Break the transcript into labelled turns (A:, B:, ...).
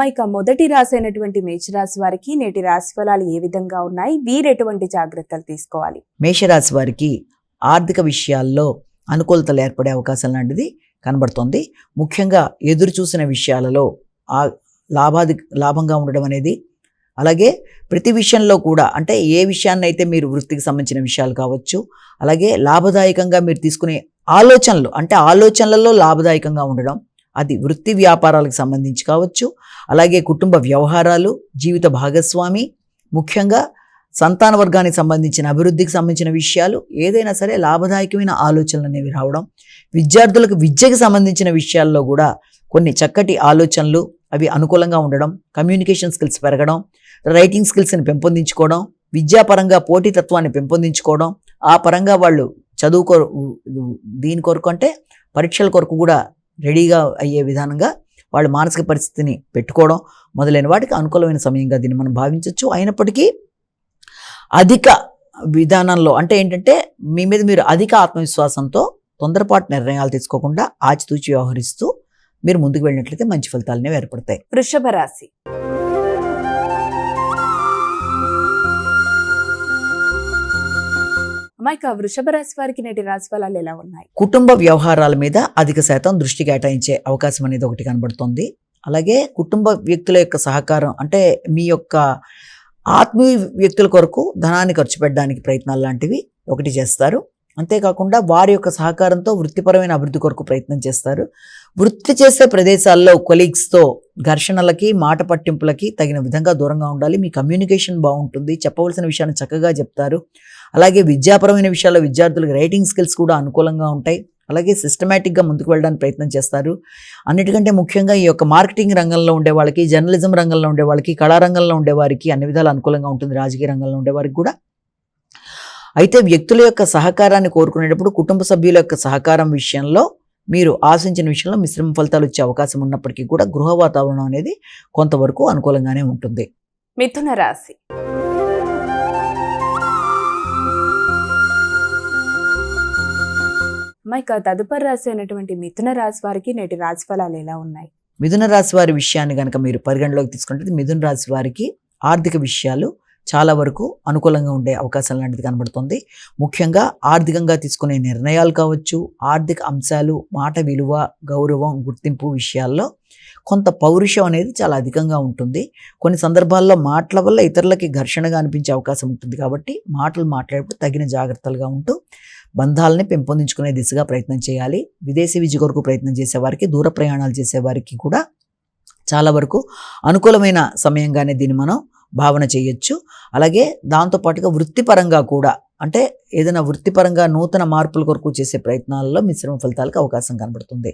A: ఇక మొదటి రాశి అయినటువంటి మేషరాశి వారికి నేటి రాశి ఫలాలు ఏ విధంగా ఉన్నాయి, వీరెటువంటి జాగ్రత్తలు తీసుకోవాలి?
B: మేషరాశి వారికి ఆర్థిక విషయాల్లో అనుకూలతలు ఏర్పడే అవకాశం లాంటిది కనబడుతోంది. ముఖ్యంగా ఎదురు చూసిన విషయాలలో లాభంగా ఉండడం అనేది, అలాగే ప్రతి విషయంలో కూడా అంటే ఏ విషయాన్ని అయితే మీరు వృత్తికి సంబంధించిన విషయాలు కావచ్చు, అలాగే లాభదాయకంగా మీరు తీసుకునే ఆలోచనలు అంటే ఆలోచనలలో లాభదాయకంగా ఉండడం, అది వృత్తి వ్యాపారాలకు సంబంధించి కావచ్చు, అలాగే కుటుంబ వ్యవహారాలు, జీవిత భాగస్వామి, ముఖ్యంగా సంతాన వర్గానికి సంబంధించిన అభివృద్ధికి సంబంధించిన విషయాలు ఏదైనా సరే లాభదాయకమైన ఆలోచనలు అనేవి రావడం, విద్యార్థులకు విద్యకు సంబంధించిన విషయాల్లో కూడా కొన్ని చక్కటి ఆలోచనలు అవి అనుకూలంగా ఉండడం, కమ్యూనికేషన్ స్కిల్స్ పెరగడం, రైటింగ్ స్కిల్స్ని పెంపొందించుకోవడం, విద్యాపరంగా పోటీతత్వాన్ని పెంపొందించుకోవడం, ఆ పరంగా వాళ్ళు దీని కొరకు అంటే పరీక్షల కొరకు కూడా రెడీగా అయ్యే విధానంగా వాళ్ళ మానసిక పరిస్థితిని పెట్టుకోవడం మొదలైన వాటికి అనుకూలమైన సమయంగా దీన్ని మనం భావించవచ్చు. అయినప్పటికీ అధిక విధానంలో అంటే ఏంటంటే మీ మీద మీరు అధిక ఆత్మవిశ్వాసంతో తొందరపాటు నిర్ణయాలు తీసుకోకుండా ఆచితూచి వ్యవహరిస్తూ మీరు ముందుకు వెళ్ళినట్లయితే మంచి ఫలితాలనే ఏర్పడతాయి.
A: వృషభ రాశి. ఇక వృషభ రాశి వారికి నేటి రాశి ఫలాలు ఎలా ఉన్నాయి?
B: కుటుంబ వ్యవహారాల మీద అధిక శాతం దృష్టి కేటాయించే అవకాశం అనేది ఒకటి కనబడుతుంది. అలాగే కుటుంబ వ్యక్తుల యొక్క సహకారం అంటే మీ యొక్క ఆత్మీయ వ్యక్తుల కొరకు ధనాన్ని ఖర్చు పెట్టడానికి ప్రయత్నాలు లాంటివి ఒకటి చేస్తారు. అంతేకాకుండా వారి యొక్క సహకారంతో వృత్తిపరమైన అభివృద్ధి కొరకు ప్రయత్నం చేస్తారు. వృత్తి చేసే ప్రదేశాల్లో కొలీగ్స్తో ఘర్షణలకి, మాట పట్టింపులకి తగిన విధంగా దూరంగా ఉండాలి. మీ కమ్యూనికేషన్ బాగుంటుంది, చెప్పవలసిన విషయాన్ని చక్కగా చెప్తారు. అలాగే విద్యాపరమైన విషయాల్లో విద్యార్థులకు రైటింగ్ స్కిల్స్ కూడా అనుకూలంగా ఉంటాయి. అలాగే సిస్టమేటిక్గా ముందుకు వెళ్ళడానికి ప్రయత్నం చేస్తారు. అన్నిటికంటే ముఖ్యంగా ఈ యొక్క మార్కెటింగ్ రంగంలో ఉండే వాళ్ళకి, జర్నలిజం రంగంలో ఉండే వాళ్ళకి, కళారంగంలో ఉండేవారికి అన్ని విధాలు అనుకూలంగా ఉంటుంది. రాజకీయ రంగంలో ఉండేవారికి కూడా. అయితే వ్యక్తుల యొక్క సహకారాన్ని కోరుకునేటప్పుడు కుటుంబ సభ్యుల యొక్క సహకారం విషయంలో మీరు ఆశించిన విషయంలో మిశ్రమ ఫలితాలు వచ్చే అవకాశం ఉన్నప్పటికీ కూడా గృహ వాతావరణం అనేది కొంతవరకు అనుకూలంగానే ఉంటుంది.
A: మిథున రాశి. ఇక తదుపరి రాశి అయినటువంటి మిథున రాశి వారికి నేటి రాశి ఫలాలు ఎలా ఉన్నాయి?
B: మిథున రాశి వారి విషయాన్ని కనుక మీరు పరిగణలోకి తీసుకుంటే మిథున రాశి వారికి ఆర్థిక విషయాలు చాలా వరకు అనుకూలంగా ఉండే అవకాశం లాంటిది కనబడుతుంది. ముఖ్యంగా ఆర్థికంగా తీసుకునే నిర్ణయాలు కావచ్చు, ఆర్థిక అంశాలు, మాట విలువ, గౌరవం, గుర్తింపు విషయాల్లో కొంత పౌరుషం అనేది చాలా అధికంగా ఉంటుంది. కొన్ని సందర్భాల్లో మాటల వల్ల ఇతరులకి ఘర్షణగా అనిపించే అవకాశం ఉంటుంది. కాబట్టి మాటలు మాట్లాడేటప్పుడు తగిన జాగ్రత్తలుగా ఉంటూ బంధాలని పెంపొందించుకునే దిశగా ప్రయత్నం చేయాలి. విదేశీ విద్య కొరకు ప్రయత్నం చేసేవారికి, దూర ప్రయాణాలు చేసేవారికి కూడా చాలా వరకు అనుకూలమైన సమయంగానే దీన్ని మనం భావన చేయొచ్చు. అలాగే దాంతోపాటుగా వృత్తిపరంగా కూడా అంటే ఏదైనా వృత్తిపరంగా నూతన మార్పుల కొరకు చేసే ప్రయత్నాలలో మిశ్రమ ఫలితాలకు అవకాశం కనబడుతుంది.